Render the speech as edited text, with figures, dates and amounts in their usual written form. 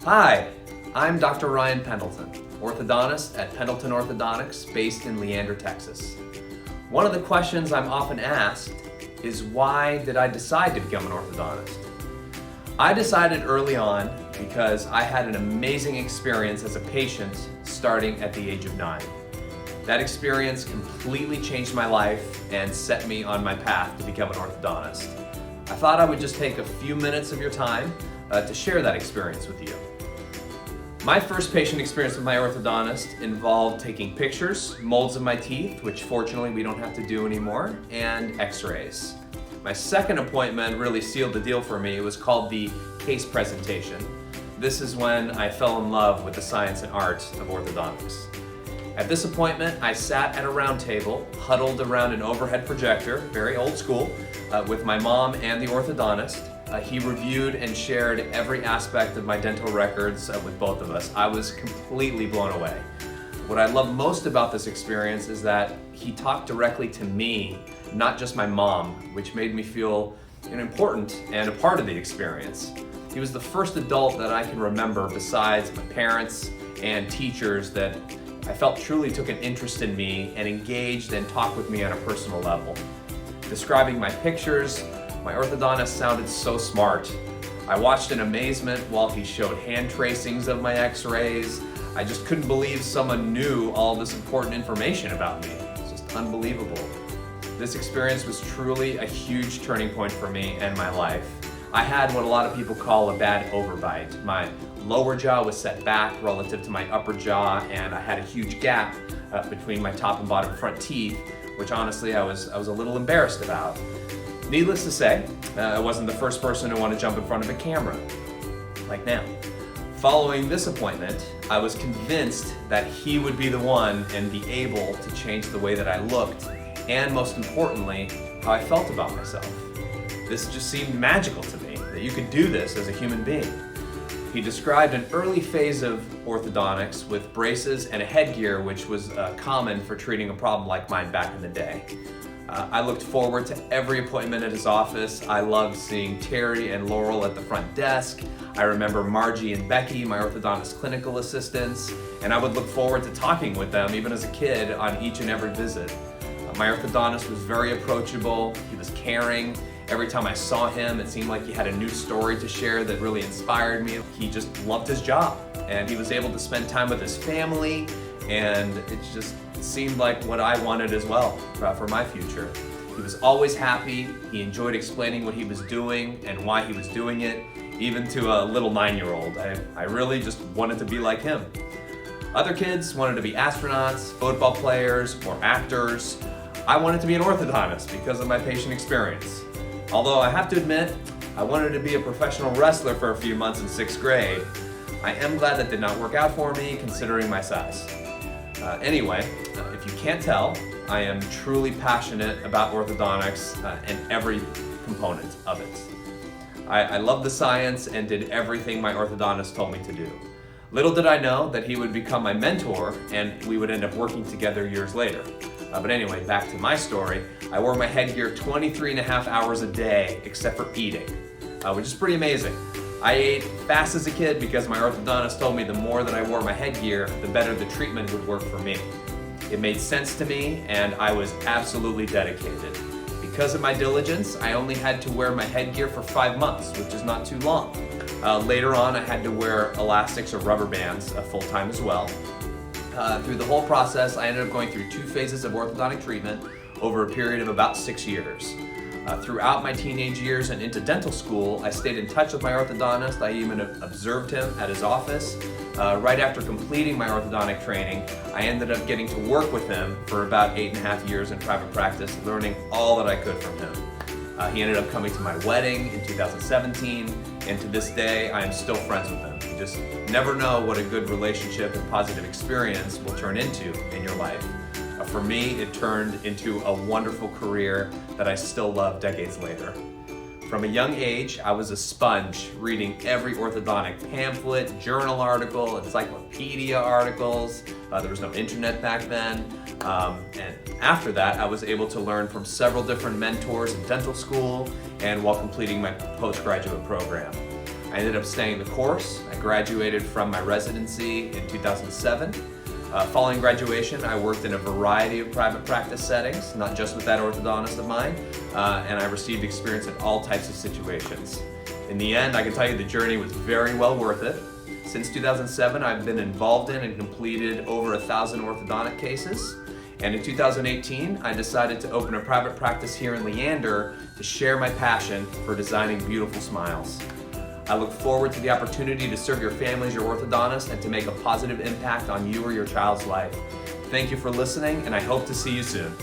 Hi, I'm Dr. Ryan Pendleton, orthodontist at Pendleton Orthodontics based in Leander, Texas. One of the questions I'm often asked is, why did I decide to become an orthodontist? I decided early on because I had an amazing experience as a patient starting at the age of 9. That experience completely changed my life and set me on my path to become an orthodontist. I thought I would just take a few minutes of your time to share that experience with you. My first patient experience with my orthodontist involved taking pictures, molds of my teeth, which fortunately we don't have to do anymore, and x-rays. My second appointment really sealed the deal for me. It was called the case presentation. This is when I fell in love with the science and art of orthodontics. At this appointment, I sat at a round table, huddled around an overhead projector, very old school, with my mom and the orthodontist. He reviewed and shared every aspect of my dental records with both of us. I was completely blown away. What I love most about this experience is that he talked directly to me, not just my mom, which made me feel important and a part of the experience. He was the first adult that I can remember besides my parents and teachers that I felt truly took an interest in me and engaged and talked with me on a personal level. Describing my pictures, my orthodontist sounded so smart. I watched in amazement while he showed hand tracings of my x-rays. I just couldn't believe someone knew all this important information about me. It's just unbelievable. This experience was truly a huge turning point for me and my life. I had what a lot of people call a bad overbite. My lower jaw was set back relative to my upper jaw, and I had a huge gap between my top and bottom front teeth, which honestly I was a little embarrassed about. Needless to say, I wasn't the first person to want to jump in front of a camera, like now. Following this appointment, I was convinced that he would be the one and be able to change the way that I looked, and most importantly, how I felt about myself. This just seemed magical to me, that you could do this as a human being. He described an early phase of orthodontics with braces and a headgear, which was common for treating a problem like mine back in the day. I looked forward to every appointment at his office. I loved seeing Terry and Laurel at the front desk. I remember Margie and Becky, my orthodontist clinical assistants, and I would look forward to talking with them even as a kid on each and every visit. My orthodontist was very approachable. He was caring. Every time I saw him, it seemed like he had a new story to share that really inspired me. He just loved his job, and he was able to spend time with his family, and it just seemed like what I wanted as well for my future. He was always happy. He enjoyed explaining what he was doing and why he was doing it, even to a little 9-year-old. I really just wanted to be like him. Other kids wanted to be astronauts, football players, or actors. I wanted to be an orthodontist because of my patient experience. Although I have to admit, I wanted to be a professional wrestler for a few months in 6th grade. I am glad that did not work out for me, considering my size. Anyway, if you can't tell, I am truly passionate about orthodontics and every component of it. I love the science and did everything my orthodontist told me to do. Little did I know that he would become my mentor and we would end up working together years later. But anyway, back to my story. I wore my headgear 23.5 hours a day except for eating, which is pretty amazing. I ate fast as a kid because my orthodontist told me the more that I wore my headgear, the better the treatment would work for me. It made sense to me, and I was absolutely dedicated. Because of my diligence, I only had to wear my headgear for 5 months, which is not too long. Later on, I had to wear elastics or rubber bands full-time as well. Through the whole process, I ended up going through 2 phases of orthodontic treatment over a period of about 6 years. Throughout my teenage years and into dental school, I stayed in touch with my orthodontist. I even observed him at his office. Right after completing my orthodontic training, I ended up getting to work with him for about 8.5 years in private practice, learning all that I could from him. He ended up coming to my wedding in 2017, and to this day, I am still friends with him. You just never know what a good relationship and positive experience will turn into in your life. For me, it turned into a wonderful career that I still love decades later. From a young age, I was a sponge, reading every orthodontic pamphlet, journal article, encyclopedia articles. There was no internet back then. And after that, I was able to learn from several different mentors in dental school and while completing my postgraduate program. I ended up staying the course. I graduated from my residency in 2007. Following graduation, I worked in a variety of private practice settings, not just with that orthodontist of mine, and I received experience in all types of situations. In the end, I can tell you the journey was very well worth it. Since 2007, I've been involved in and completed over 1,000 orthodontic cases. And in 2018, I decided to open a private practice here in Leander to share my passion for designing beautiful smiles. I look forward to the opportunity to serve your family as your orthodontist and to make a positive impact on you or your child's life. Thank you for listening, and I hope to see you soon.